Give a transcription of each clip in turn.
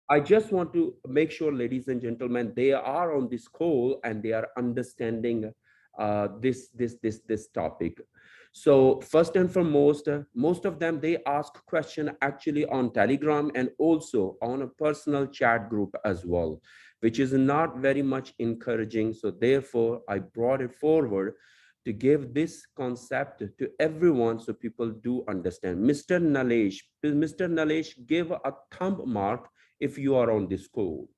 I just want to make sure, ladies and gentlemen, they are on this call and they are understanding this topic. So first and foremost, most of them, they ask question actually on Telegram and also on a personal chat group as well, which is not very much encouraging. So therefore, I brought it forward to give this concept to everyone so people do understand. Mr. Nalesh, give a thumb mark if you are on this call.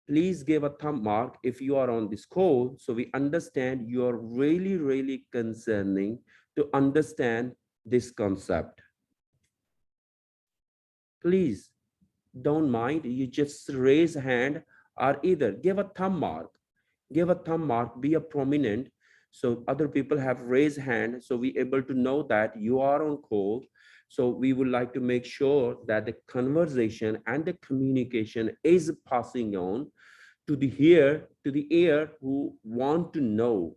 Please give a thumb mark if you are on this call so we understand you are really, really concerning to understand this concept. Please don't mind, you just raise hand or either give a thumb mark. Give a thumb mark, be a prominent so other people have raised hand so we able to know that you are on call. So we would like to make sure that the conversation and the communication is passing on to the ear who want to know.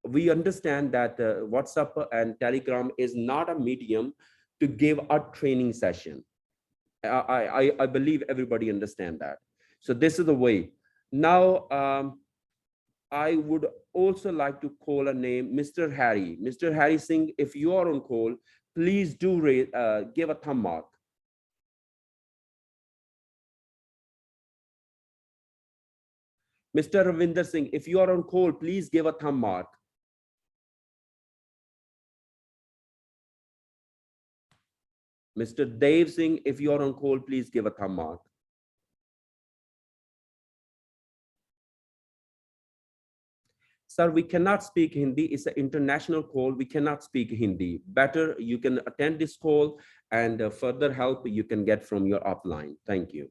We understand that WhatsApp and Telegram is not a medium to give a training session. I believe everybody understand that. So this is the way. Now, I would also like to call a name, Mr. Harry. Mr. Harry Singh, if you are on call, please do give a thumb mark. Mr. Ravinder Singh, if you are on call, please give a thumb mark. Mr. Dave Singh, if you are on call, please give a thumb mark. Sir, we cannot speak Hindi. It's an international call. We cannot speak Hindi. Better you can attend this call and further help you can get from your upline. Thank you.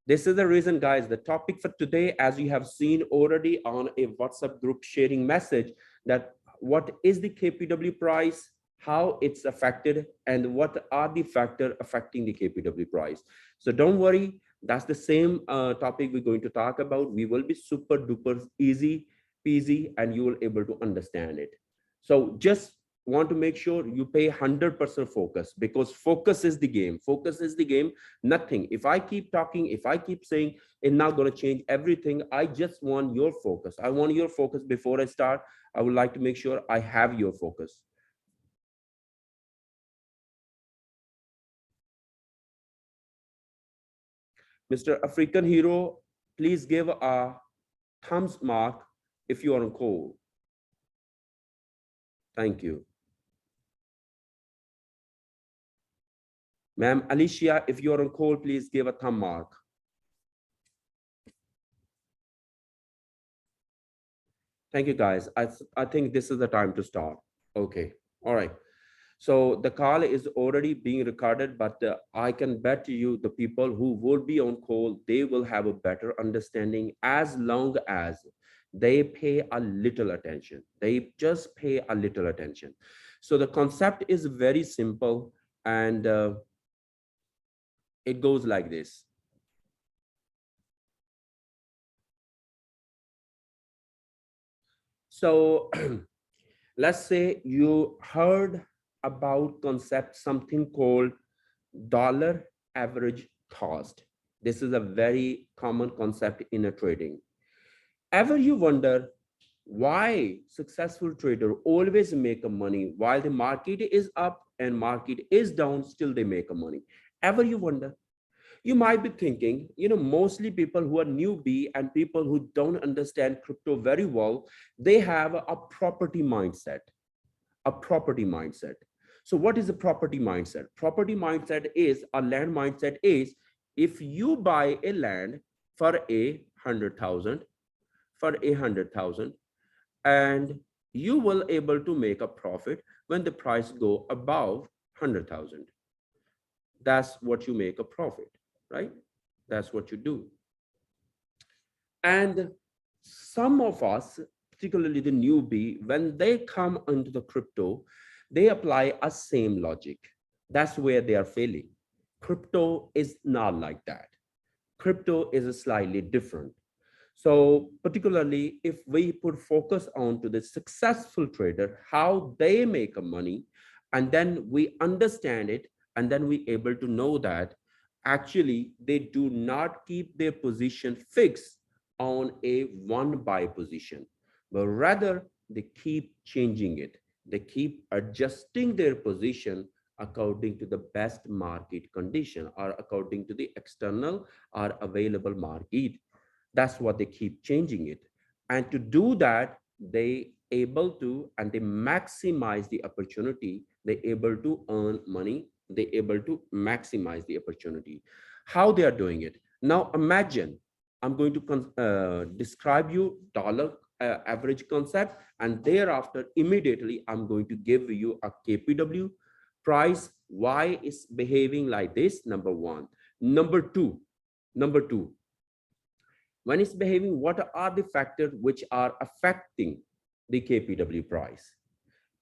This is the reason, guys, the topic for today, as you have seen already on a WhatsApp group sharing message, that what is the KPW price, how it's affected, and what are the factors affecting the KPW price. So don't worry, that's the same topic we're going to talk about. We will be super duper easy peasy and you will able to understand it. So just want to make sure you pay 100% focus, because focus is the game. Focus is the game. Nothing. If I keep talking, if I keep saying it's not going to change everything, I just want your focus. I want your focus. Before I start, I would like to make sure I have your focus. Mr. African Hero, please give a thumbs mark if you are on call. Thank you. Ma'am Alicia, if you're on call, please give a thumb mark. Thank you, guys. I think this is the time to start. Okay. All right. So the call is already being recorded, but I can bet you the people who will be on call, they will have a better understanding as long as they pay a little attention. They just pay a little attention. So the concept is very simple, and it goes like this. So let's say you heard about concept, something called dollar average cost. This is a very common concept in a trading. Ever you wonder why successful trader always make a money while the market is up and market is down, still they make a money? Ever you wonder? You might be thinking, mostly people who are newbie and people who don't understand crypto very well, they have a property mindset. A property mindset. So what is a property mindset? Property mindset is, a land mindset is, if you buy a land for 100,000, and you will able to make a profit when the price go above 100,000. That's what you make a profit, right? That's what you do. And some of us, particularly the newbie, when they come into the crypto, they apply a same logic. That's where they are failing. Crypto is not like that. Crypto is slightly different. So particularly if we put focus on to the successful trader, how they make a money, and then we understand it, and then we able to know that actually they do not keep their position fixed on a one buy position, but rather they keep changing it. They keep adjusting their position according to the best market condition or according to the external or available market. That's what they keep changing it. And to do that, they able to, and they maximize the opportunity. They able to earn money. They able to maximize the opportunity. How they are doing it? Now imagine I'm going to describe you dollar average concept, and thereafter immediately I'm going to give you a KPW price. Why is behaving like this? Number one. Number two, when it's behaving, what are the factors which are affecting the KPW price?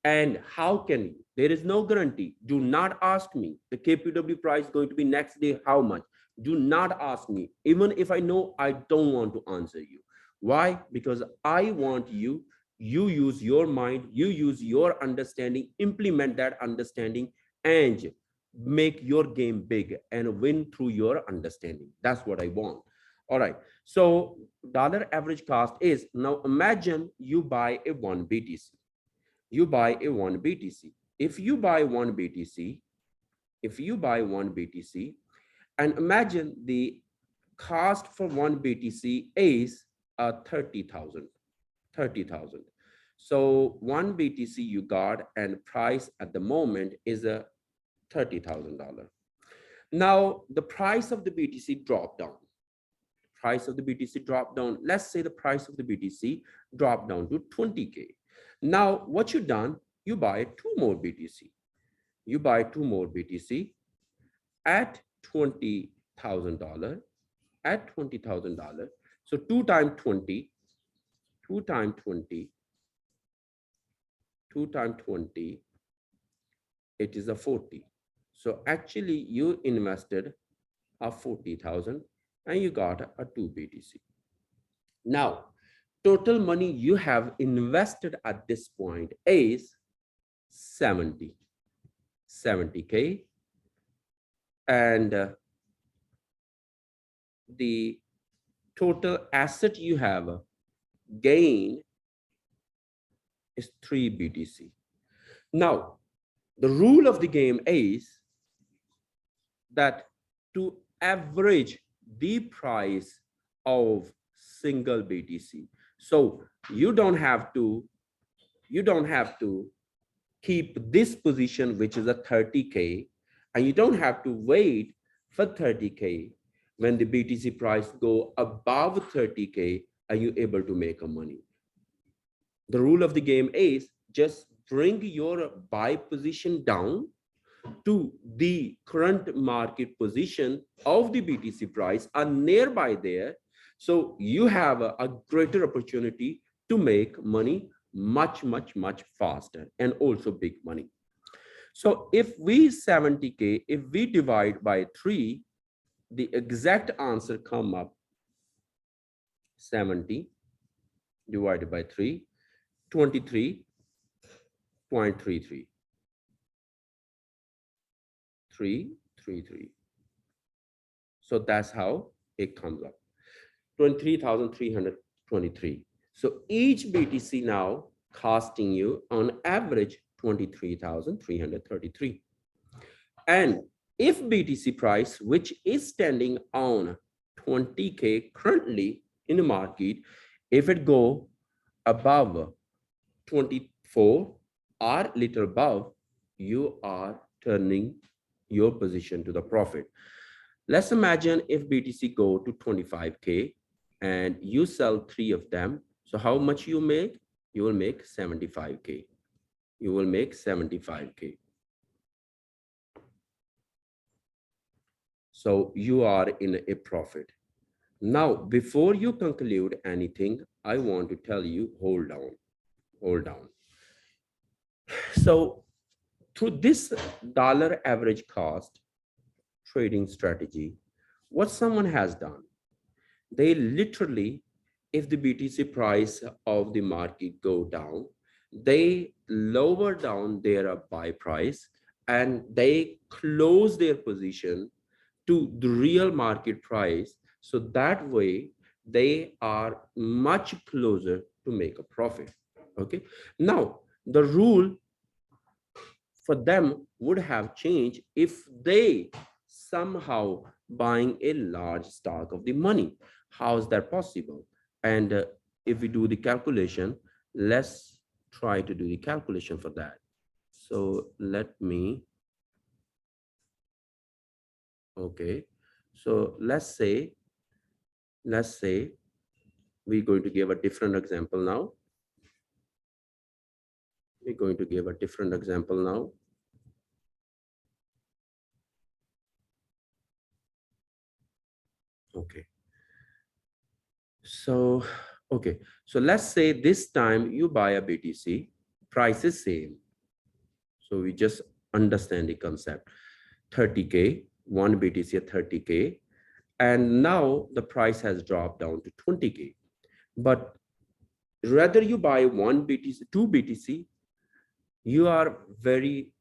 And how can you? There is no guarantee. Do not ask me the KPW price going to be next day, how much? Do not ask me. Even if I know, I don't want to answer you. Why? Because I want you, you use your mind, you use your understanding, implement that understanding, and make your game big and win through your understanding. That's what I want. All right. So dollar average cost is, now imagine you buy a 1 BTC. You buy a 1 BTC. If you buy 1 BTC, if you buy 1 BTC, and imagine the cost for 1 BTC is 30,000. 30,000. So 1 BTC you got, and price at the moment is a $30,000. Now the price of the BTC dropped down. Price of the BTC dropped down. Let's say the price of the BTC dropped down to 20K. Now what you done, you buy 2 more BTC. You buy 2 more BTC at $20,000, at $20,000. So 2 times 20, 2 times 20, 2 times 20, it is a 40. So actually you invested a 40,000 and you got a 2 BTC. Now, total money you have invested at this point is 70K, and the total asset you have gained is 3 BTC. Now, the rule of the game is that to average the price of single BTC. So you don't have to keep this position, which is a 30K, and you don't have to wait for 30K. When the BTC price go above 30K, are you able to make a money? The rule of the game is just bring your buy position down to the current market position of the BTC price are nearby there. So you have a greater opportunity to make money much faster, and also big money. So if we 70K, if we divide by 3, the exact answer come up 70 divided by 3, 23.33. 333. So that's how it comes up. 23,323. So each BTC now costing you on average 23,333. And if BTC price, which is standing on 20K currently in the market, if it go above 24 or little above, you are turning your position to the profit. Let's imagine if BTC go to 25K and you sell 3 of them. So how much you make? You will make 75K. You will make 75K. So you are in a profit. Now, before you conclude anything, I want to tell you, hold down. So through this dollar average cost trading strategy, what someone has done, they literally if the BTC price of the market go down, they lower down their buy price and they close their position to the real market price. So that way they are much closer to make a profit. Okay. Now the rule for them would have changed if they somehow buying a large stock of the money. How is that possible? And if we do the calculation, let's try to do the calculation for that. So let me, okay. So let's say we're going to give a different example now. We're going to give a different example now. Okay. So, okay. So let's say this time you buy a BTC, price is same. So we just understand the concept. 30K, one BTC at 30K. And now the price has dropped down to 20K. But rather you buy one BTC, two BTC, you are very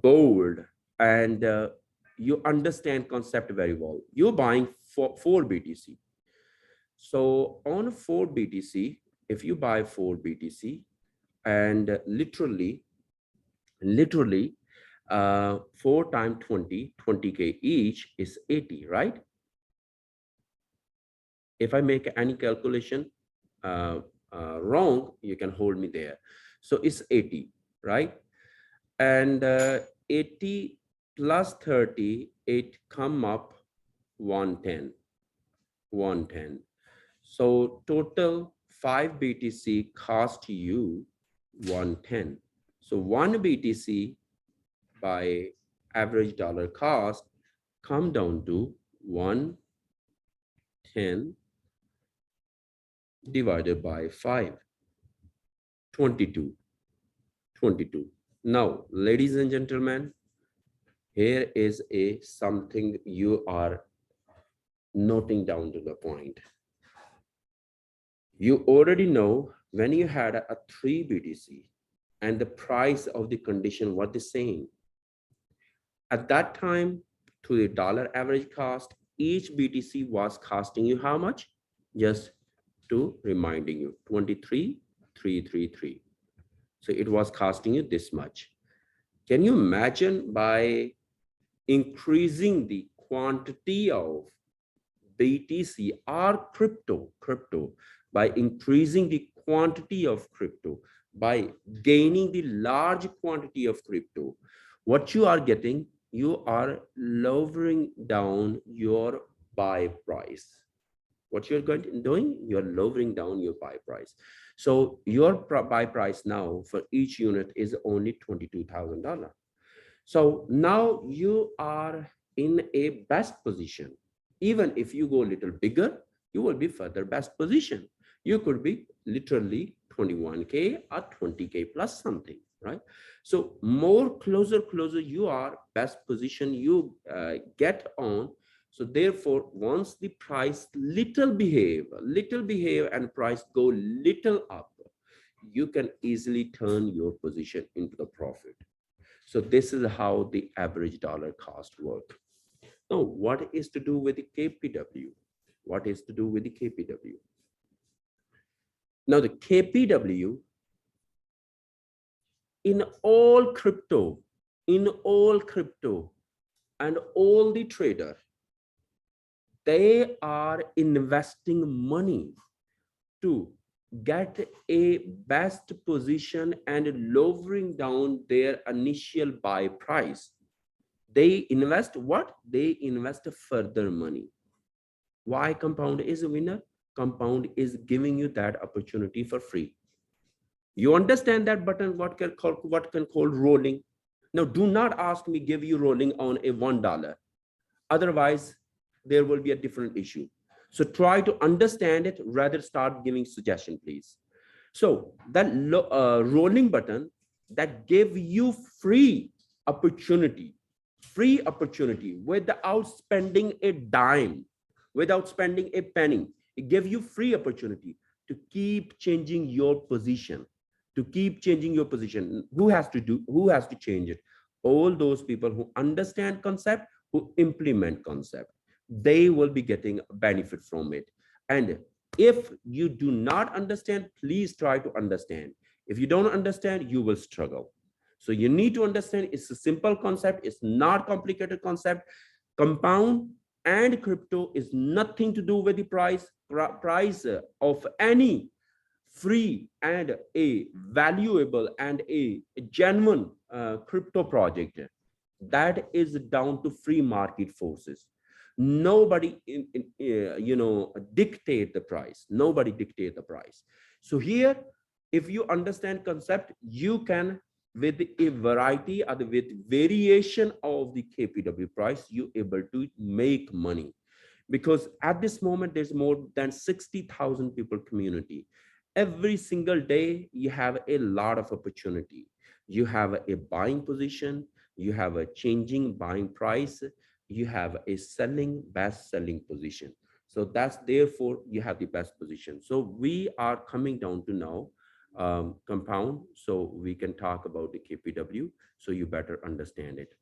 bold and you understand concept very well. You're buying four BTC. So on 4 BTC, if you buy 4 BTC and literally 4 times 20K each is 80, right? If I make any calculation wrong, you can hold me there. So it's 80, right? And 80 plus 30, it come up 110. So total 5 BTC cost you 110. So 1 BTC by average dollar cost come down to 110 divided by 5, 22. Now, ladies and gentlemen, here is something you are noting down to the point. You already know when you had a 3 BTC and the price of the condition was the same. At that time, to the dollar average cost, each BTC was costing you how much? Just to reminding you, 23,333. So it was costing you this much. Can you imagine by increasing the quantity of BTC or crypto, by increasing the quantity of crypto, by gaining the large quantity of crypto, what you are getting, you are lowering down your buy price. What you're doing, you're lowering down your buy price. So your buy price now for each unit is only $22,000. So now you are in a best position. Even if you go a little bigger, you will be further best position. You could be literally 21K or 20K plus something, right? So more closer you are, best position you get on. So therefore, once the price little behave and price go little up, you can easily turn your position into the profit. So this is how the average dollar cost work. Now, what is to do with the KPW? What is to do with the KPW? Now, the KPW in all crypto and all the trader, they are investing money to get a best position and lowering down their initial buy price. They invest what? They invest further money. Why Kompwnd is a winner? Kompwnd is giving you that opportunity for free. You understand that button, what can call rolling? Now, do not ask me give you rolling on a $1. Otherwise, there will be a different issue. So try to understand it, rather start giving suggestion, please. So that rolling button that gave you free opportunity without spending a dime, without spending a penny. It gives you free opportunity to keep changing your position, to keep changing your position. Who has to change it? All those people who understand concept, who implement concept, they will be getting benefit from it. And if you do not understand, please try to understand. If you don't understand, you will struggle. So you need to understand it's a simple concept, it's not complicated concept. Compound and crypto is nothing to do with the price of any free and a valuable and a genuine crypto project. That is down to free market forces. Nobody dictate the price. Nobody dictate the price. So here, if you understand concept, you can, with a variety or with variation of the KPW price, you able to make money. Because at this moment there's more than 60,000 people community. Every single day you have a lot of opportunity. You have a buying position, you have a changing buying price, you have a selling best selling position. So that's, therefore you have the best position. So we are coming down to now compound, so we can talk about the KPW, so you better understand it.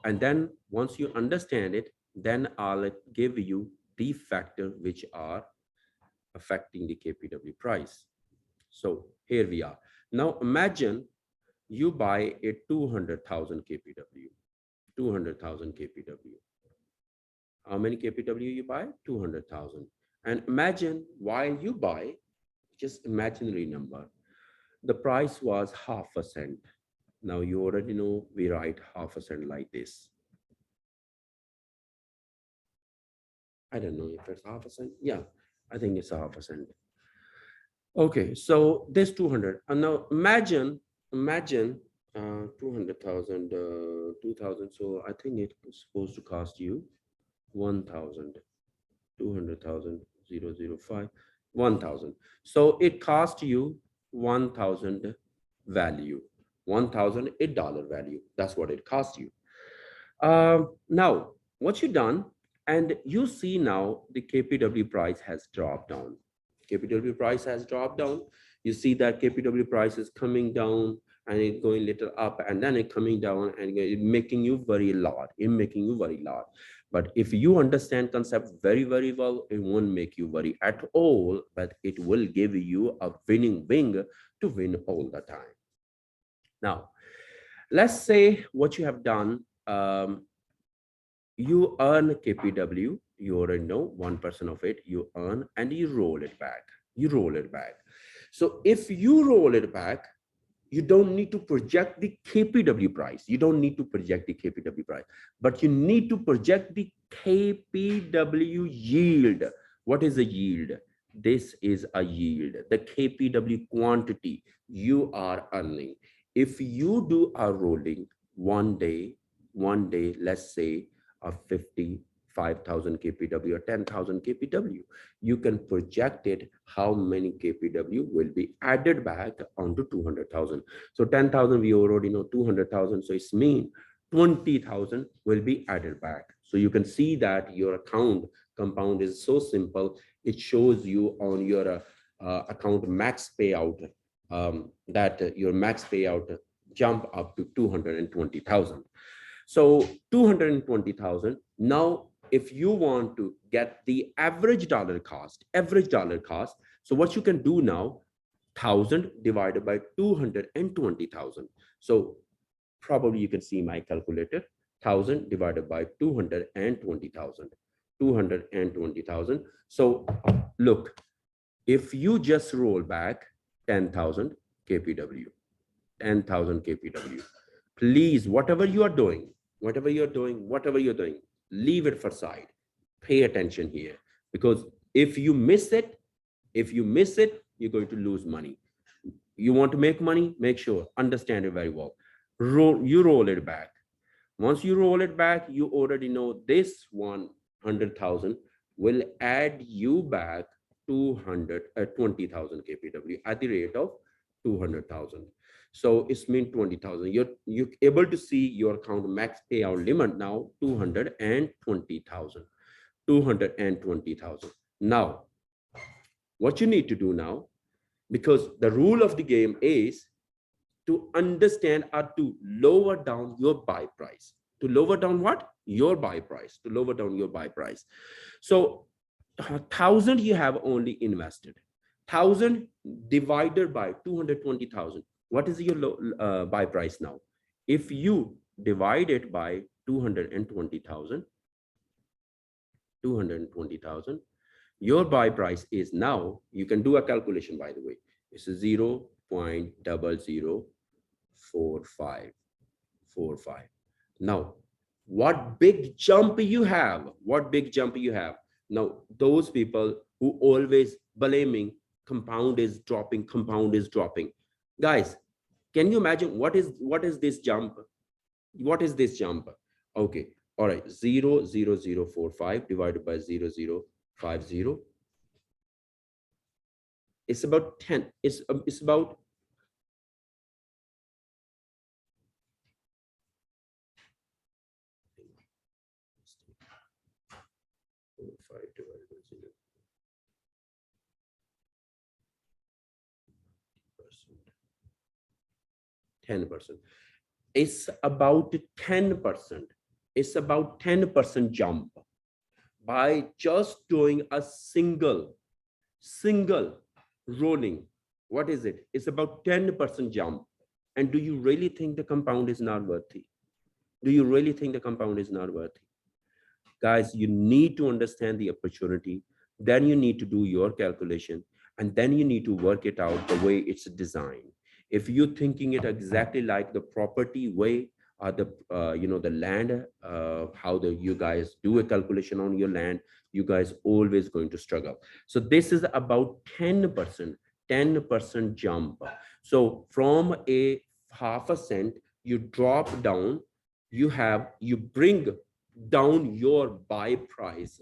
And then once you understand it, then I'll give you the factor which are affecting the KPW price. So here we are. Now imagine you buy a 200,000 KPW, 200,000 KPW. How many KPW you buy? 200,000. And imagine while you buy, just imaginary number, the price was half a cent. Now you already know we write half a cent like this. I don't know if it's half a cent. Yeah, I think it's a half a cent. Okay, so this 200. And now imagine 200,000, 2,000. So I think it was supposed to cost you 1,000, 200,000, 005, 1,000. So it cost you 1,000 value, $1,008 value. That's what it cost you. Now, what you done, and you see now the KPW price has dropped down. KPW price has dropped down. You see that KPW price is coming down and it going little up and then it coming down and it making you very lot. It making you very lot. But if you understand concept very, very well, it won't make you worry at all, but it will give you a winning wing to win all the time. Now, let's say what you have done, you earn KPW, you already know 1% of it, you earn and you roll it back. You roll it back. So if you roll it back, you don't need to project the KPW price. You don't need to project the KPW price, but you need to project the KPW yield. What is a yield? This is a yield, the KPW quantity you are earning. If you do a rolling one day, let's say of 55,000 KPW or 10,000 KPW, you can project it how many KPW will be added back onto 200,000. So 10,000 we already know, 200,000, so it's mean 20,000 will be added back. So you can see that your account compound is so simple. It shows you on your account max payout, that your max payout jump up to 220,000. So 220,000. Now, if you want to get the average dollar cost, so what you can do now, 1,000 divided by 220,000. So probably you can see my calculator, 1,000 divided by 220,000, 220,000. So look, if you just roll back 10,000 KPW, 10,000 KPW, please, whatever you are doing, leave it for side. Pay attention here, because if you miss it, you're going to lose money. You want to make money, make sure, understand it very well. You roll it back. Once you roll it back, you already know this 100,000 will add you back 20,000 KPW at the rate of 200,000. So it's mean 20,000. You're able to see your account max payout limit now 220,000. 220,000. Now, what you need to do now, because the rule of the game is to understand or to lower down your buy price. To lower down what? Your buy price. To lower down your buy price. So 1,000 you have only invested. 1,000 divided by 220,000. What is your buy price now? If you divide it by 220,000, your buy price is now, you can do a calculation by the way, it's 0.0045. Now, what big jump you have? What big jump you have? Now, those people who always blaming compound is dropping, compound is dropping. Guys, can you imagine what is this jump? What is this jump? Okay, all right, 0.0045 divided by 0.0050. It's about 10. It's about 5 divided by 10%. It's about 10%. It's about 10% jump by just doing a single rolling. What is it? It's about 10% jump. And do you really think the compound is not worthy? Do you really think the compound is not worthy? Guys, you need to understand the opportunity. Then you need to do your calculation, and then you need to work it out the way it's designed. If you're thinking it exactly like the property way, or the the land, how you guys do a calculation on your land, you guys always going to struggle. So this is about 10% jump. So from a half a cent, you drop down, you bring down your buy price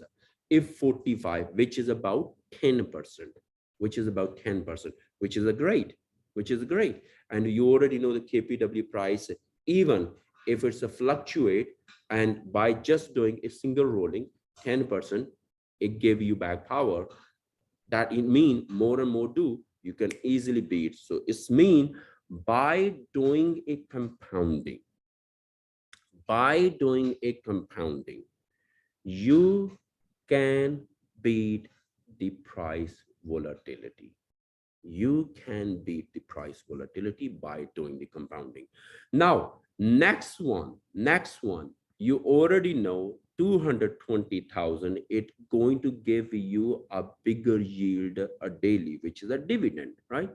if 45, which is about 10%, which is about 10%, which is a great, and you already know the KPW price. Even if it's a fluctuate, and by just doing a single rolling 10%, it gave you back power. That it mean more and more do, you can easily beat. So it's mean by doing a compounding, you can beat the price volatility. You can beat the price volatility by doing the compounding. Now, next one, you already know 220,000, it's going to give you a bigger yield a daily, which is a dividend, right?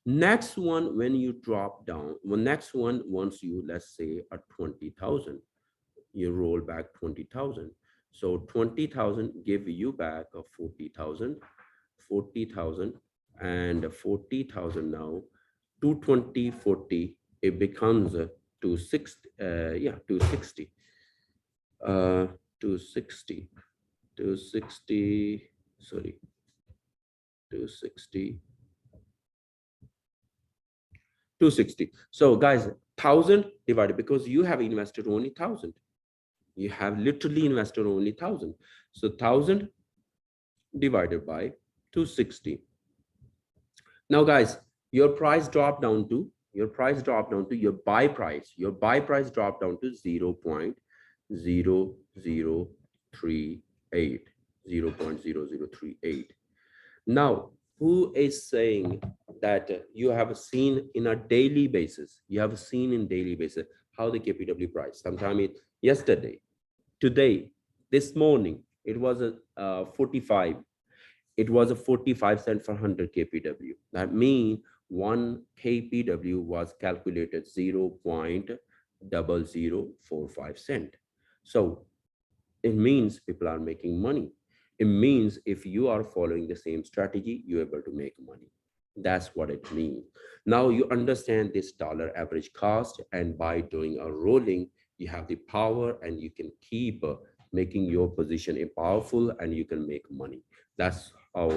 Next one, when you drop down, next one, once you, let's say a 20,000, you roll back 20,000. So 20,000 give you back a 40,000, and 40,000 now, 220, 40, it becomes a 260, 260, 260, 260, sorry, 260, 260. So guys, 1,000 divided, because you have invested only 1,000. You have literally invested only 1,000. So 1,000 divided by 260. Now guys, your price dropped down to your buy price. Your buy price dropped down to 0.0038. 0.0038. Now, who is saying that you have seen in a daily basis? You have seen in daily basis how the KPW price. Sometime it yesterday, today, this morning, it was a 45. It was a 45 cent for 100 KPW. That means 1 KPW was calculated 0.0045 cent. So it means people are making money. It means if you are following the same strategy, you're able to make money. That's what it means. Now you understand this dollar average cost, and by doing a rolling, you have the power and you can keep making your position powerful, and you can make money. That's how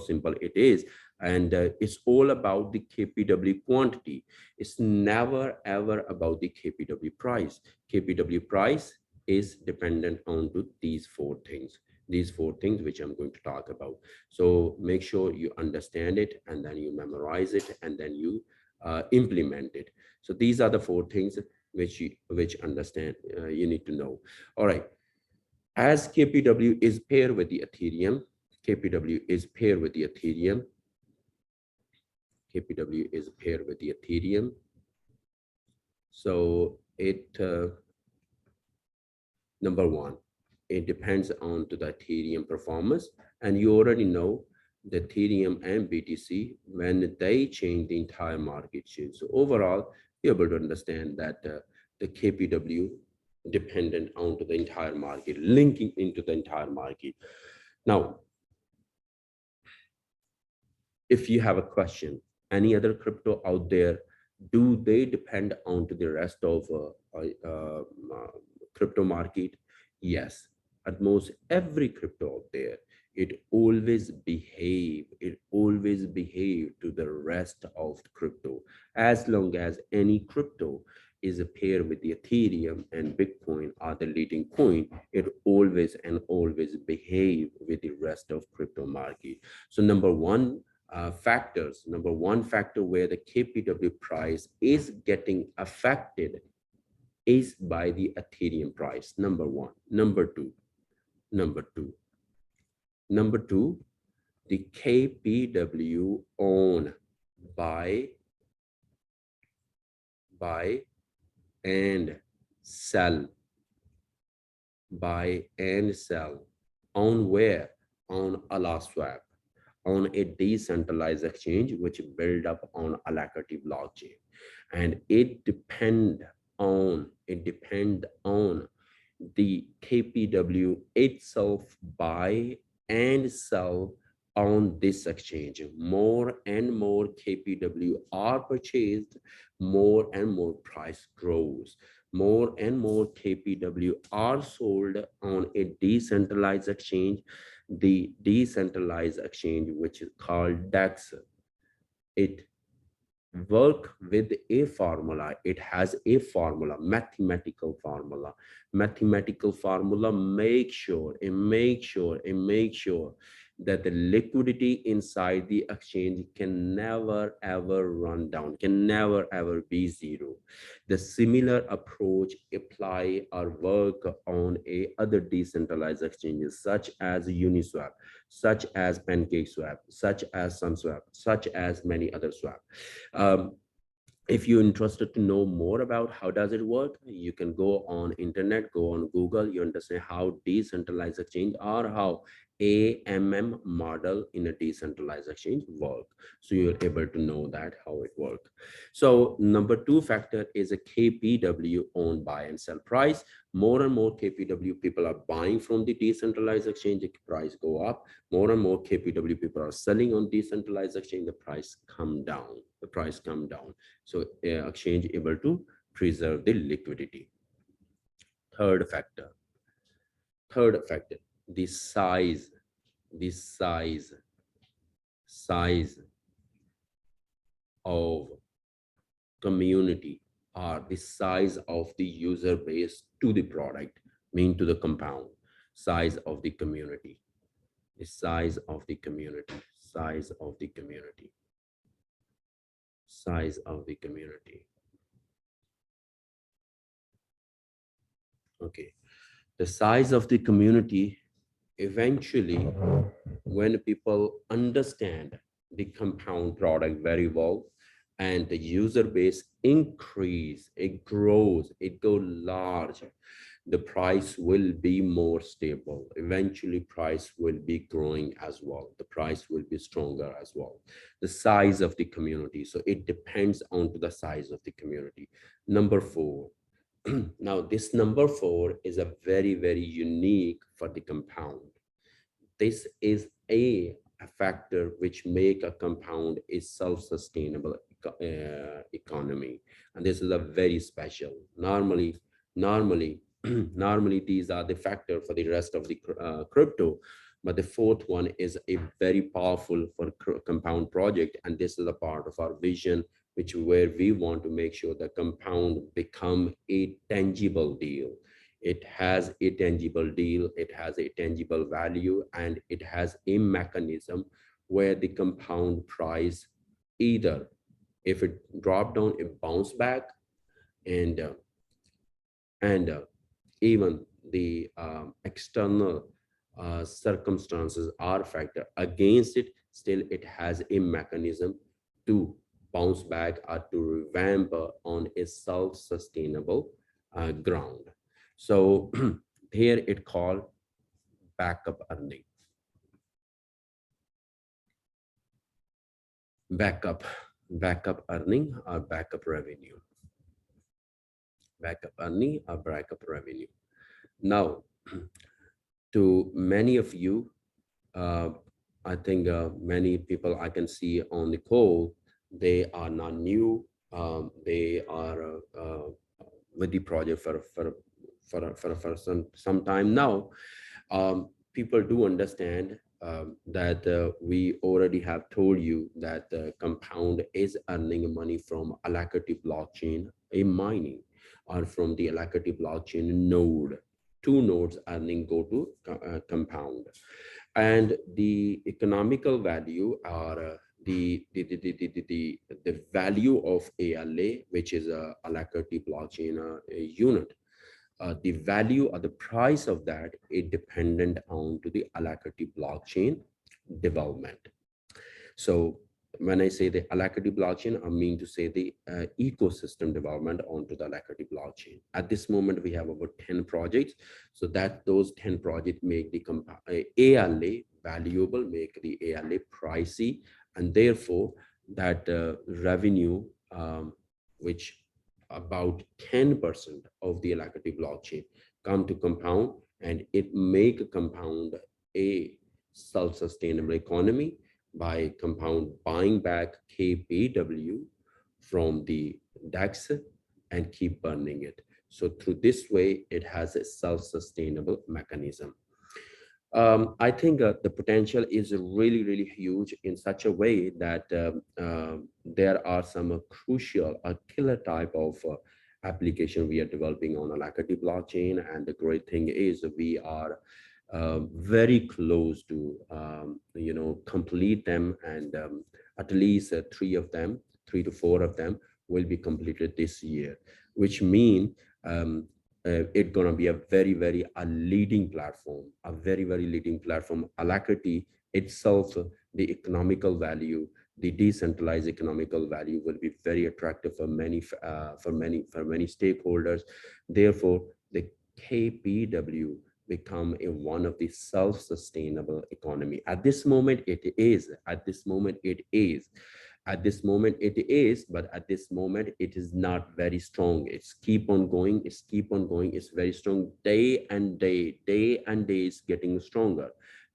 simple it is. And it's all about the KPW quantity. It's never ever about the KPW price. KPW price is dependent on to these four things which I'm going to talk about. So make sure you understand it, and then you memorize it, and then you implement it. So these are the four things which understand you need to know. All right. As KPW is paired with the Ethereum, KPW is paired with the Ethereum, KPW is paired with the Ethereum. So it number one, it depends on to the Ethereum performance, and you already know the Ethereum and BTC, when they change, the entire market change. So overall, you're able to understand that the KPW dependent on to the entire market, linking into the entire market. Now, if you have a question, any other crypto out there, do they depend on to the rest of crypto market? Yes, at most every crypto out there, it always behave to the rest of crypto. As long as any crypto is a pair with the Ethereum and Bitcoin are the leading coin, it always and always behave with the rest of crypto market. So number one factor where the KPW price is getting affected is by the Ethereum price. Number one. Number two, the KPW own buy and sell, buy and sell on where? On Swap, on a decentralized exchange which build up on Alacrity blockchain. And it depend on the KPW itself buy and sell on this exchange. More and more KPW are purchased, more and more price grows. More and more KPW are sold on a decentralized exchange. The decentralized exchange, which is called DEX, it work with a formula. It has a formula, mathematical formula. Make sure that the liquidity inside the exchange can never ever run down, can never ever be zero. The similar approach apply or work on a other decentralized exchanges such as Uniswap, such as PancakeSwap, such as SunSwap, such as many other swap. um, if you're interested to know more about how does it work, you can go on internet, go on Google. You understand how decentralized exchange or how AMM model in a decentralized exchange work. So you're able to know that how it work. So number two factor is a KPW owned buy and sell price. More and more KPW people are buying from the decentralized exchange, the price go up. More and more KPW people are selling on decentralized exchange, the price come down. So exchange able to preserve the liquidity. Third factor, the size of community, or the size of the user base to the product, mean to the compound. Size of the community, the size of the community, size of the community, size of the community. Okay, the size of the community, eventually when people understand the compound product very well and the user base increase, it grows, it go large, the price will be more stable. Eventually price will be growing as well, the price will be stronger as well. The size of the community, so it depends on to the size of the community. Number four. Now this number four is a very, very unique for the compound. This is a factor which make a compound a self-sustainable economy, and this is a very special. Normally normally these are the factor for the rest of the crypto, but the fourth one is a very powerful for compound project, and this is a part of our vision, which where we want to make sure that compound become a tangible deal. It has a tangible deal, it has a tangible value, and it has a mechanism where the compound price, either if it drop down, it bounce back, and and even the external circumstances are factor against it, still it has a mechanism to bounce back or to revamp on a self-sustainable ground. So here it called backup earning, backup backup earning or backup revenue, backup earning or backup revenue. Now, to many of you, uh, I think many people I can see on the call, they are not new. They are with the project for some time now. People do understand that we already have told you that Compound is earning money from Alacrity blockchain, a mining, or from the Alacrity blockchain node. Two nodes earning go to Compound, and the economical value are the value of ALA, which is a Alacrity blockchain a unit. The value or the price of that is dependent on to the Alacrity blockchain development. So when I say the Alacrity blockchain, I mean to say the ecosystem development onto the Alacrity blockchain. At this moment, we have about 10 projects. So that those 10 projects make the ALA valuable, make the ALA pricey, and therefore that revenue, which about 10% of the Alacrity blockchain come to Compound, and it make Compound a self-sustainable economy by Compound buying back KPW from the DEX and keep burning it. So through this way, it has a self-sustainable mechanism. I think the potential is really, really huge in such a way that there are some crucial, killer type of application we are developing on Alacrity blockchain. And the great thing is we are very close to, complete them. And at least three to four of them will be completed this year, which mean it's going to be a very, very a leading platform, a very, very leading platform. Alacrity itself, the economical value, the decentralized economical value will be very attractive for many stakeholders. Therefore, the KPW become one of the self-sustainable economy. At this moment, it is. At this moment it is, but at this moment it is not very strong. It's keep on going, it's very strong. Day and day is getting stronger.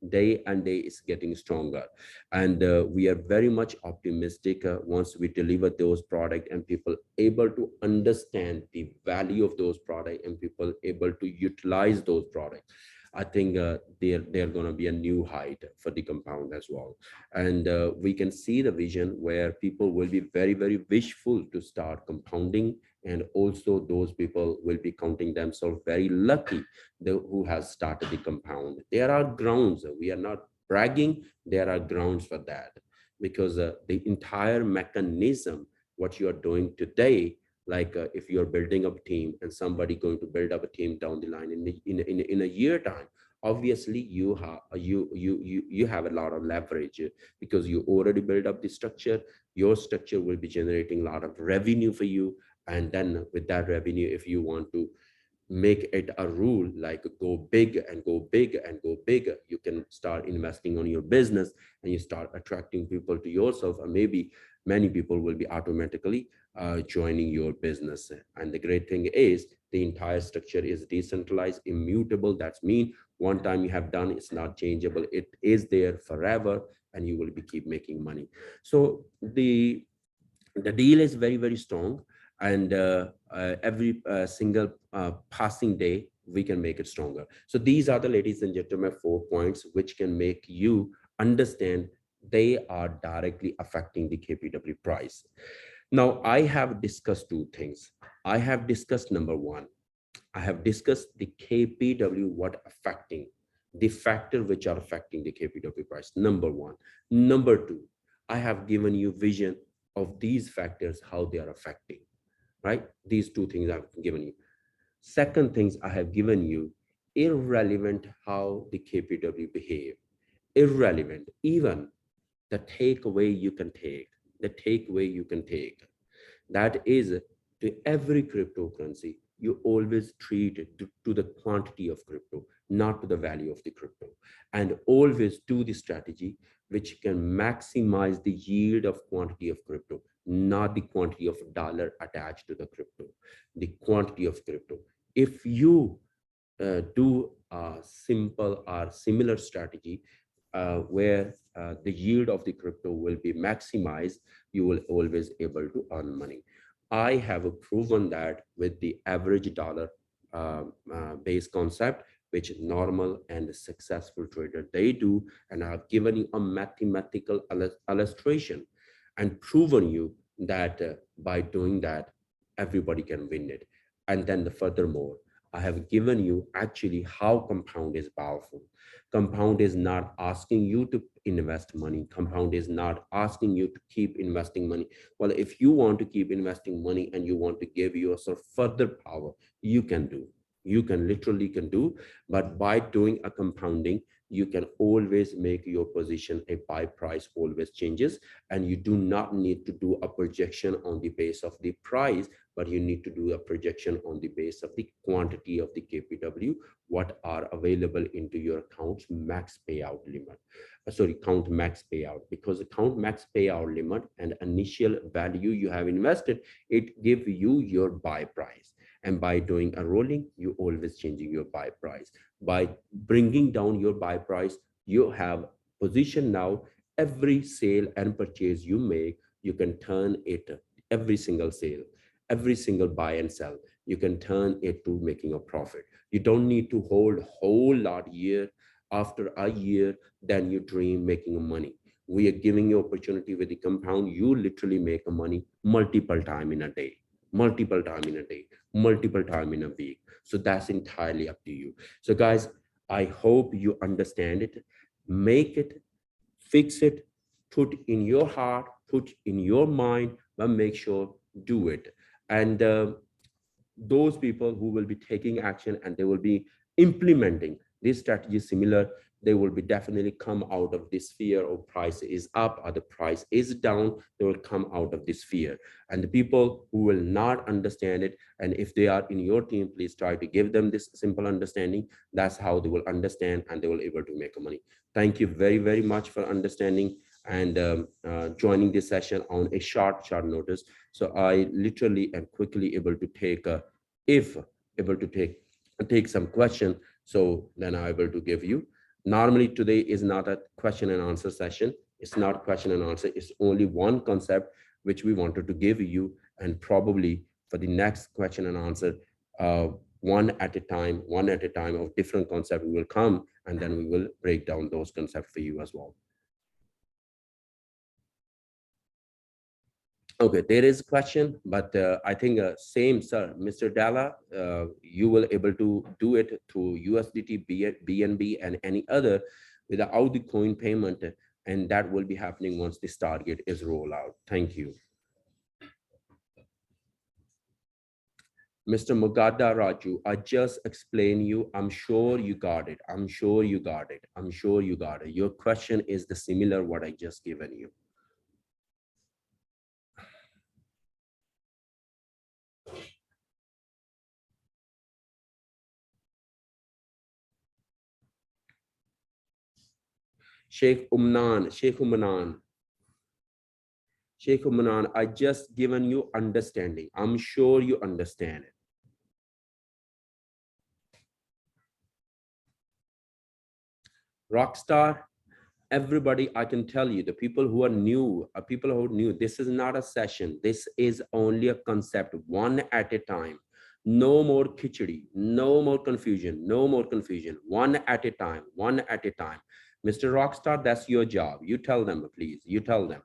Day and day is getting stronger. And we are very much optimistic once we deliver those products and people able to understand the value of those products and people able to utilize those products. I think they're going to be a new height for the Compound as well. And we can see the vision where people will be very, very wishful to start compounding. And also those people will be counting themselves very lucky who has started the Compound. There are grounds. We are not bragging. There are grounds for that, because the entire mechanism, what you are doing today, like if you're building up a team and somebody going to build up a team down the line in a year time, obviously you have a lot of leverage because you already built up the structure. Your structure will be generating a lot of revenue for you, and then with that revenue, if you want to make it a rule, like go big and go big and go big, you can start investing on your business and you start attracting people to yourself, and maybe many people will be automatically joining your business. And the great thing is the entire structure is decentralized, immutable. That's mean one time you have done, it's not changeable. It is there forever, and you will be keep making money. So the deal is very, very strong. And every single passing day, we can make it stronger. So these are the, ladies and gentlemen, 4 points which can make you understand they are directly affecting the KPW price. Now, I have discussed two things. I have discussed number one, I have discussed the KPW, what affecting, the factor which are affecting the KPW price, number one. Number two, I have given you vision of these factors, how they are affecting, right? These two things I've given you. Second things I have given you, irrelevant how the KPW behave, irrelevant, even the takeaway you can take, the takeaway you can take. That is, to every cryptocurrency, you always treat it to the quantity of crypto, not to the value of the crypto. And always do the strategy which can maximize the yield of quantity of crypto, not the quantity of dollar attached to the crypto, the quantity of crypto. If you do a simple or similar strategy where the yield of the crypto will be maximized, you will always able to earn money. I have proven that with the average dollar base concept, which normal and successful trader they do, and I've given you a mathematical illustration and proven you that by doing that, everybody can win it. And then furthermore, I have given you actually how compound is powerful. Compound is not asking you to invest money. Compound is not asking you to keep investing money. Well, if you want to keep investing money and you want to give yourself further power, you can do. You can literally can do, but by doing a compounding, you can always make your position a buy price always changes, and you do not need to do a projection on the base of the price, but you need to do a projection on the base of the quantity of the KPW, what are available into your account's max payout limit. Sorry, count max payout, because the count max payout limit and initial value you have invested, it give you your buy price. And by doing a rolling, you always changing your buy price. By bringing down your buy price, you have position now. Every sale and purchase you make, you can turn it, every single sale, every single buy and sell, you can turn it to making a profit. You don't need to hold whole lot year after a year, then you dream making money. We are giving you opportunity with the compound. You literally make a money multiple time in a day, multiple time in a day, multiple time in a week. So that's entirely up to you. So guys, I hope you understand it, make it, fix it, put in your heart, put in your mind, but make sure do it. And those people who will be taking action and they will be implementing this strategy similar, they will be definitely come out of this fear of price is up or the price is down. They will come out of this fear. And the people who will not understand it, and if they are in your team, please try to give them this simple understanding. That's how they will understand and they will able to make money. Thank you very, very much for understanding and joining this session on a short notice. So I literally am quickly able to take if able to take some question, so then I'm able to give you. Normally today is not a question and answer session. It's not question and answer. It's only one concept which we wanted to give you, and probably for the next question and answer, one at a time of different concept we will come, and then we will break down those concepts for you as well. Okay, there is a question, but I think same, sir, Mr. Dalla, you will able to do it through USDT, BNB, and any other without the coin payment, and that will be happening once this target is rolled out. Thank you. Mr. Mugada Raju, I just explained you. I'm sure you got it. I'm sure you got it. I'm sure you got it. Your question is the similar what I just given you. Sheikh Umnan, I just given you understanding. I'm sure you understand it. Rockstar, everybody, I can tell you, the people who are new, this is not a session. This is only a concept, one at a time. No more khichdi, no more confusion, no more confusion. One at a time, one at a time. Mr. Rockstar, that's your job. You tell them, please. You tell them.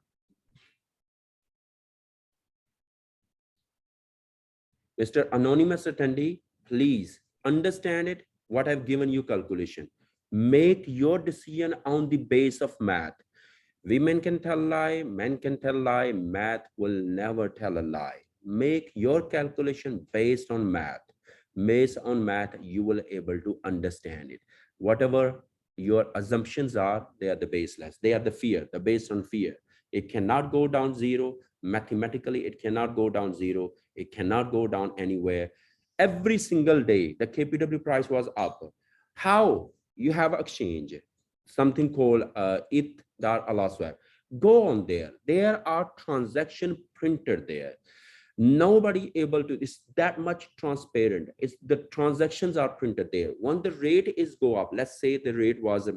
Mr. Anonymous attendee, Please understand it. What I've given you calculation. Make your decision on the base of math. Women can tell lie, men can tell lie, math will never tell a lie. Make your calculation based on math. Based on math, you will able to understand it. Whatever your assumptions are, they are the baseless. They are the fear, the based on fear. It cannot go down zero. Mathematically, it cannot go down zero. It cannot go down anywhere. Every single day, the KPW price was up. How? You have exchange, something called it.swap. Go on there. There are transaction printed there. Nobody able to, it's that much transparent. It's the transactions are printed there. When the rate is go up, let's say the rate was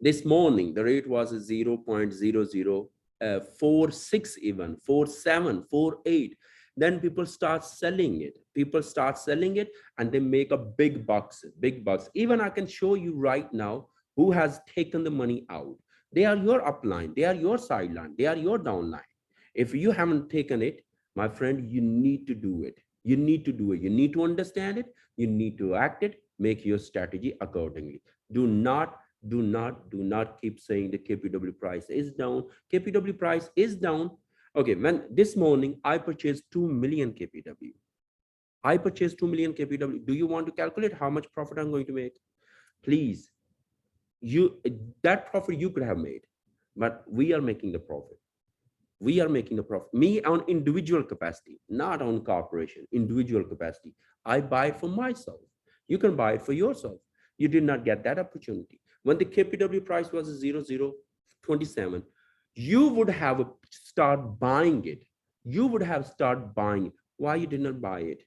this morning, the rate was 0.0046, even 47, 48. Then people start selling it. People start selling it and they make a big bucks, big bucks. Even I can show you right now who has taken the money out. They are your upline, they are your sideline, they are your downline. If you haven't taken it, my friend, you need to do it. You need to do it. You need to understand it. You need to act it. Make your strategy accordingly. Do not keep saying the KPW price is down. KPW price is down. Okay, when this morning I purchased 2 million KPW. I purchased 2 million KPW. Do you want to calculate how much profit I'm going to make? Please, that profit you could have made, but we are making the profit. We are making the profit. Me on individual capacity, not on corporation, individual capacity. I buy it for myself. You can buy it for yourself. You did not get that opportunity. When the KPW price was 0.0027, you would have start buying it. You would have start buying it. Why you did not buy it?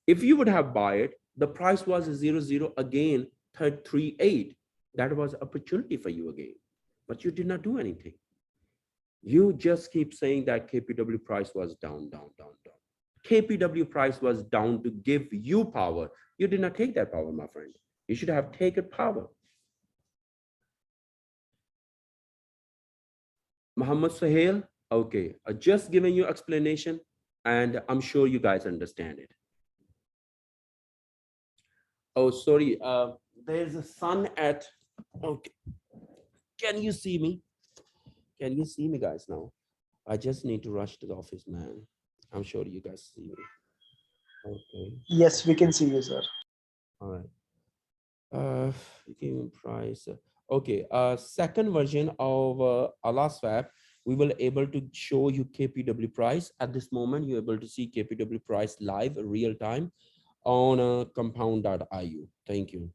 If you would have buy it, the price was 0.00 again, 338. That was opportunity for you again, but you did not do anything. You just keep saying that KPW price was down, down, down, down. KPW price was down to give you power. You did not take that power, my friend. You should have taken power. Muhammad Sahel, okay, just giving you explanation, and I'm sure you guys understand it. Oh, sorry, there's a sun at, okay. Can you see me? Can you see me, guys, now? I just need to rush to the office, man. I'm sure you guys see me. Okay. Yes, we can see you, sir. All right. Given price. Okay. Second version of Allah swap, we will able to show you KPW price. At this moment, you're able to see KPW price live, real time on Kompwnd.io. Thank you.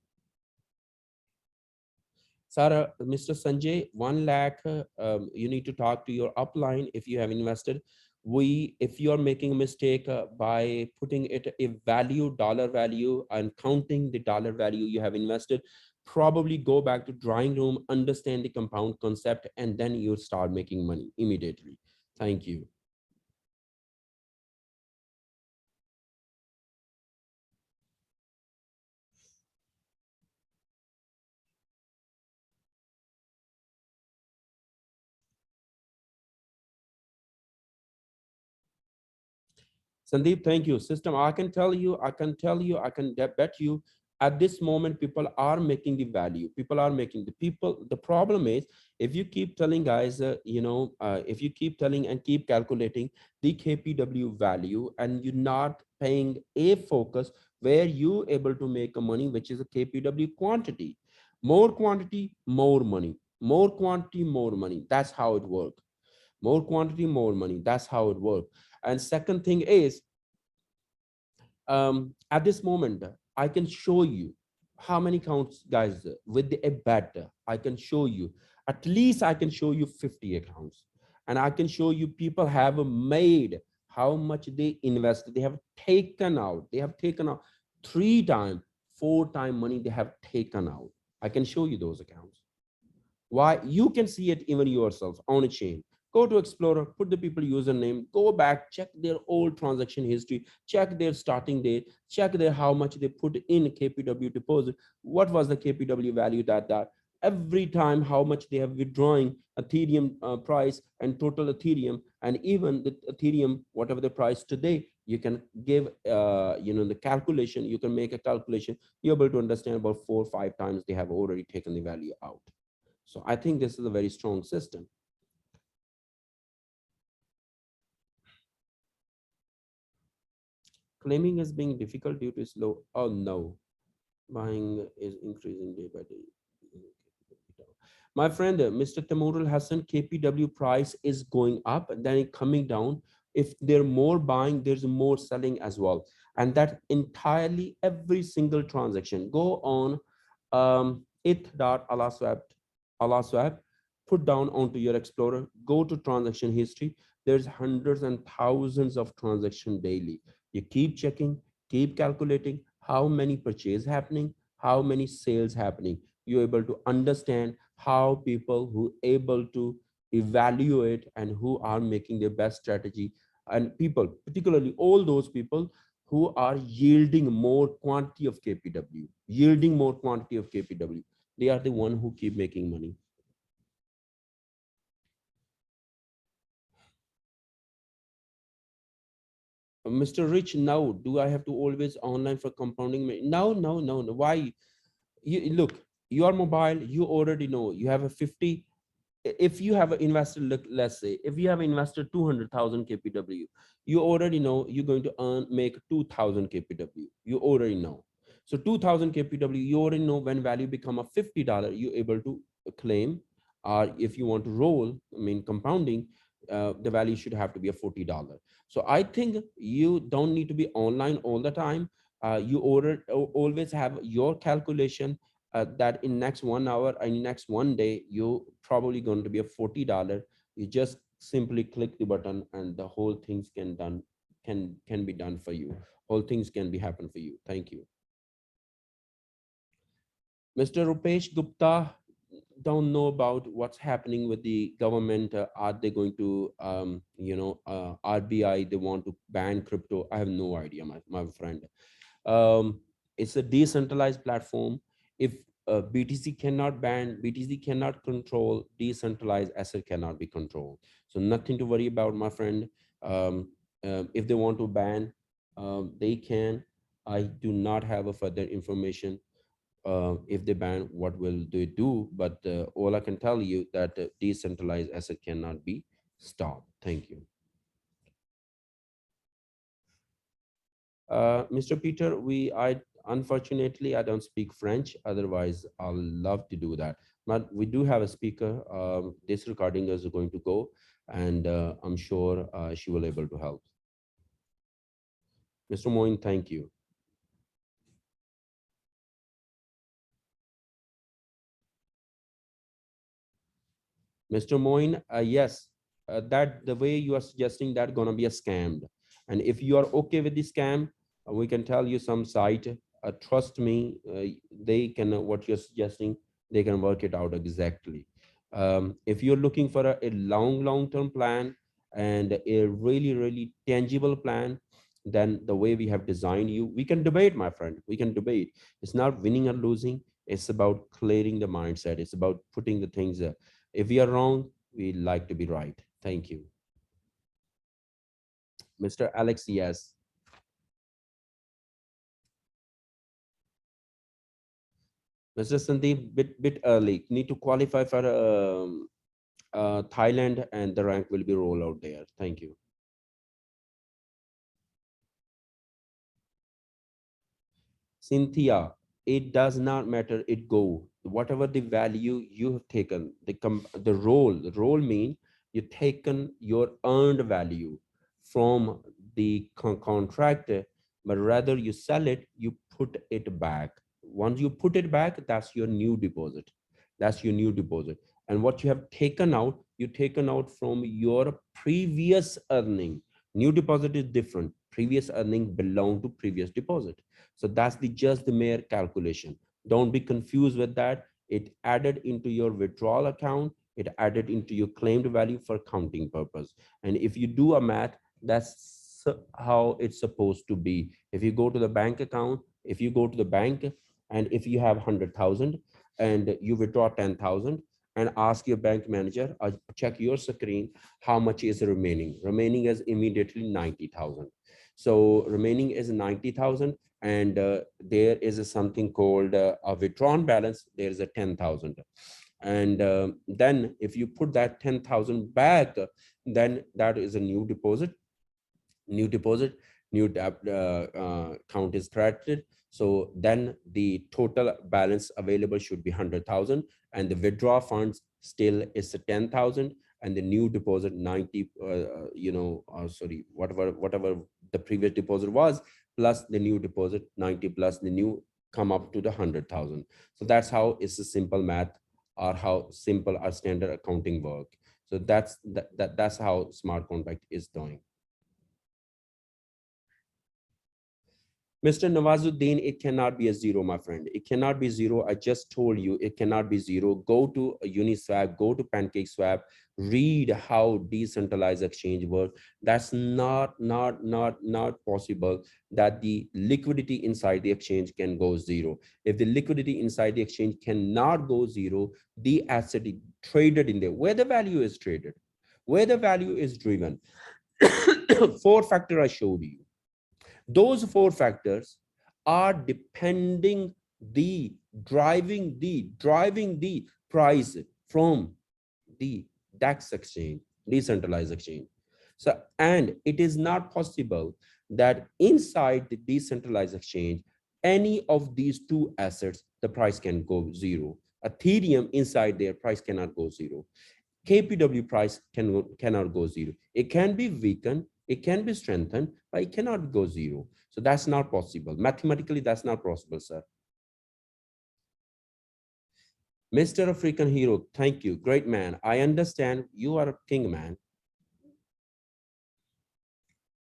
Sir, Mr. Sanjay, 1 lakh, you need to talk to your upline if you have invested. If you are making a mistake by putting it a value, dollar value, and counting the dollar value you have invested, probably go back to drawing room, understand the compound concept, and then you start making money immediately. Thank you. Sandeep, thank you. System, I can tell you, I can bet you at this moment, people are making the value. People are making the problem is, if you keep telling guys, if you keep telling and keep calculating the KPW value and you're not paying a focus where you able to make a money, which is a KPW quantity, more quantity, more money, more quantity, more money. That's how it works. More quantity, more money. That's how it works. And second thing is, at this moment, I can show you how many counts, guys, with a bet. I can show you, at least I can show you 50 accounts. And I can show you people have made how much they invest. They have taken out 3 times, 4 times money they have taken out. I can show you those accounts. Why? You can see it even yourself on a chain. Go to Explorer, put the people username, go back, check their old transaction history, check their starting date, check their how much they put in KPW deposit, what was the KPW value that every time how much they have withdrawing Ethereum price and total Ethereum, and even the Ethereum, whatever the price today, You can give the calculation. You can make a calculation. You're able to understand about 4 or 5 times they have already taken the value out. So I think this is a very strong system. Claiming is being difficult due to slow. Oh no, buying is increasing day by day. My friend, Mr. Tamurul Hassan, KPW price is going up and then coming down. If there's more buying, there's more selling as well. And that entirely every single transaction. Go on it.alaswap, put down onto your Explorer, go to transaction history. There's hundreds and thousands of transactions daily. You keep checking, keep calculating how many purchase happening, how many sales happening. You're able to understand how people who able to evaluate and who are making their best strategy, and people, particularly all those people who are yielding more quantity of KPW, yielding more quantity of KPW, they are the one who keep making money. Mr. Rich, now do I have to always online for compounding? No, no, no, no. Why? You look, you are mobile, you already know you have a 50. If you have invested, look, let's say if you have invested 200,000 KPW, you already know you're going to make 2,000 KPW. You already know. So 2,000 KPW, you already know when value become a $50, you're able to claim. Or if you want to roll, I mean compounding, the value should have to be a $40. So I think you don't need to be online all the time. You always have your calculation that in next 1 hour and next one day you probably going to be a $40. You just simply click the button and the whole things can be done for you. All things can be happen for you. Thank you. Mr. Rupesh Gupta, don't know about what's happening with the government. Are they going to RBI, they want to ban crypto? I have no idea, my friend. um, it's a decentralized platform. If BTC cannot ban, BTC cannot control, decentralized asset cannot be controlled. So nothing to worry about, my friend. If they want to ban, they can. I do not have a further information. If they ban, what will they do? But all I can tell you that decentralized asset cannot be stopped. Thank you. Mr. Peter, I unfortunately I don't speak French. Otherwise, I'll love to do that. But we do have a speaker. This recording is going to go, and I'm sure she will able to help. Mr. Moin, thank you. Mr. Moin, yes, that the way you are suggesting that gonna be a scam, and if you are okay with the scam, we can tell you some site. Trust me, they can what you're suggesting. They can work it out exactly. If you're looking for a long-term plan and a really tangible plan, then the way we have designed you, we can debate, my friend. We can debate. It's not winning or losing. It's about clearing the mindset. It's about putting the things. If we are wrong, we like to be right. Thank you. Mr. Alex, yes. Mr. Sandeep, bit early. Need to qualify for Thailand and the rank will be rolled out there. Thank you. Cynthia, it does not matter. It go whatever the value you have taken. The role mean you taken your earned value from the contract, but rather you sell it, you put it back. Once you put it back, that's your new deposit. That's your new deposit. And what you have taken out, you taken out from your previous earning. New deposit is different. Previous earning belong to previous deposit. So that's the just the mere calculation. Don't be confused with that. It added into your withdrawal account. It added into your claimed value for counting purpose. And if you do a math, that's how it's supposed to be. If you go to the bank account, if you go to the bank, and if you have 100,000 and you withdraw 10,000 and ask your bank manager, check your screen, how much is remaining? Remaining is immediately 90,000. So remaining is 90,000, and there is something called a withdrawn balance. There is a 10,000, and then if you put that 10,000 back, then that is a new deposit. New deposit, new count is credited. So then the total balance available should be 100,000, and the withdraw funds still is 10,000, and the new deposit 90, sorry, whatever the previous deposit was, plus the new deposit 90 plus the new, come up to the 100,000. So that's how it's a simple math, or how simple our standard accounting work. So that's how smart contract is doing. Mr. Nawazuddin, it cannot be a zero, my friend. It cannot be zero. I just told you it cannot be zero. Go to Uniswap, go to PancakeSwap, read how decentralized exchange works. That's not possible that the liquidity inside the exchange can go zero. If the liquidity inside the exchange cannot go zero, the asset is traded in there, where the value is traded, where the value is driven. Four factor I showed you. Those four factors are depending the driving the price from the DAX exchange, decentralized exchange. So, and it is not possible that inside the decentralized exchange, any of these two assets, the price can go zero. Ethereum inside their price cannot go zero. KPW price cannot go zero. It can be weakened, it can be strengthened, but it cannot go zero. So that's not possible. Mathematically, that's not possible, sir. Mr. African Hero, thank you. Great man. I understand you are a king man.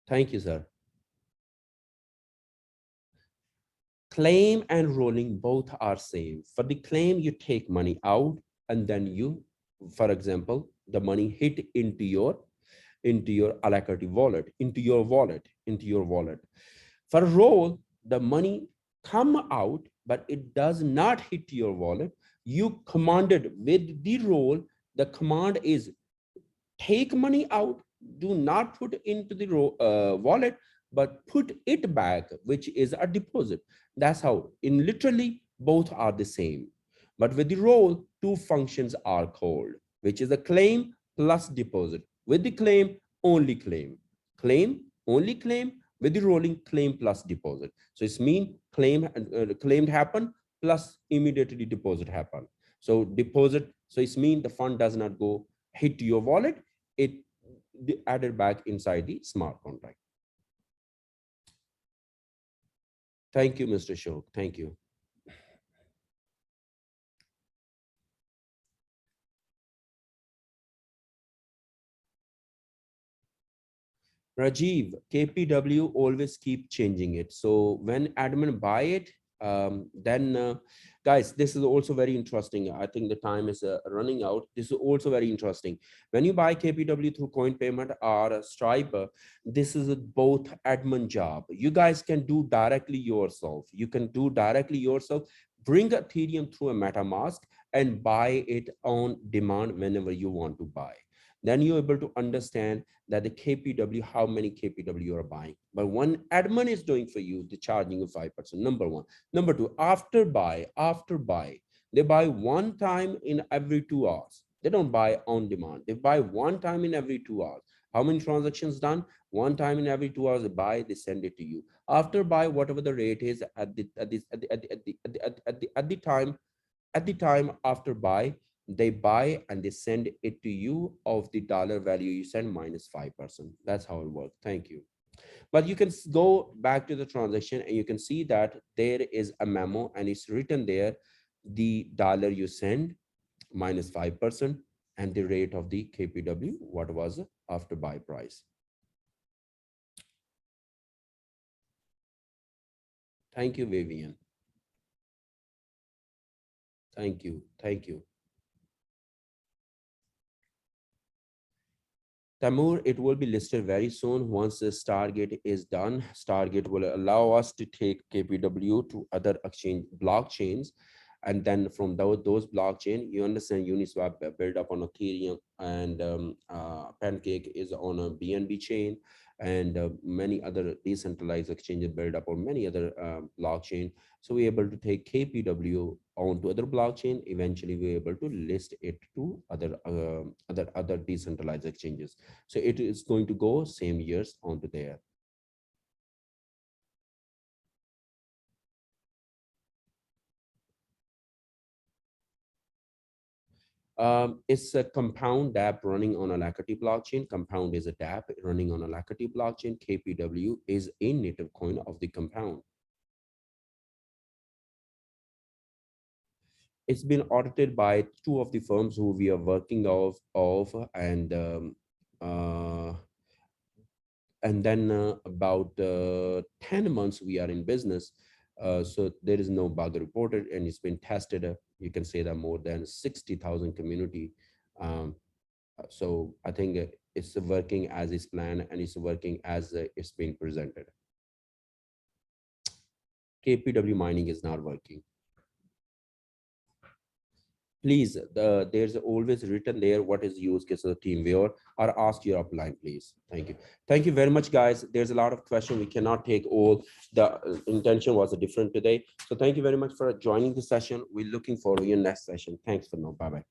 Thank you, sir. Claim and rolling both are same. For the claim, you take money out, and then you, for example, the money hit into your Alacrity wallet, into your wallet. For roll, the money come out, but it does not hit your wallet. You commanded with the roll. The command is take money out, do not put into the wallet, but put it back, which is a deposit. That's how, in literally, both are the same. But with the roll, two functions are called, which is a claim plus deposit. With the claim, only claim. Claim, only claim. With the rolling, claim plus deposit. So it's mean claimed happen plus immediately deposit happen. So deposit, so it's mean the fund does not go hit your wallet, it added back inside the smart contract. Thank you, Mr. Shok. Thank you. Rajiv, KPW always keep changing it. So when admin buy it, then guys, this is also very interesting. I think the time is running out. This is also very interesting. When you buy KPW through coin payment or Stripe, this is both admin job. You guys can do directly yourself. You can do directly yourself. Bring Ethereum through a MetaMask and buy it on demand whenever you want to buy. Then you're able to understand that the KPW, how many KPW you are buying. But one admin is doing for you, the charging you 5%, number one. Number two, after buy, they buy one time in every 2 hours. They don't buy on demand. They buy one time in every 2 hours. How many transactions done? One time in every 2 hours, they buy, they send it to you. After buy, whatever the rate is at the time after buy, they buy and they send it to you of the dollar value you send minus 5%. That's how it works. Thank you. But you can go back to the transaction and you can see that there is a memo and it's written there, the dollar you send minus 5% and the rate of the KPW, what was after buy price. Thank you, Vivian. Thank you. Thank you. Tamur, it will be listed very soon. Once the Stargate is done, Stargate will allow us to take KPW to other exchange blockchains. And then from those blockchain, you understand Uniswap built up on Ethereum and Pancake is on a BNB chain. and many other decentralized exchanges build up on many other blockchain. So we're able to take KPW onto other blockchain. Eventually, we're able to list it to other decentralized exchanges. So it is going to go same years onto there. It's a Compound dApp running on Alacrity blockchain. Compound is a dApp running on Alacrity blockchain. KPW is a native coin of the Compound. It's been audited by two of the firms who we are working of uh, and then about 10 months we are in business. So there is no bug reported, and it's been tested. You can say that more than 60,000 community. Um, so I think it's working as is planned, and it's working as it's been presented. KPW mining is not working. Please, there's always written there what is use case of the team viewer, or ask your upline, please. Thank you. Thank you very much, guys. There's a lot of questions. We cannot take all. The intention was different today. So thank you very much for joining the session. We're looking forward to your next session. Thanks for now. Bye-bye.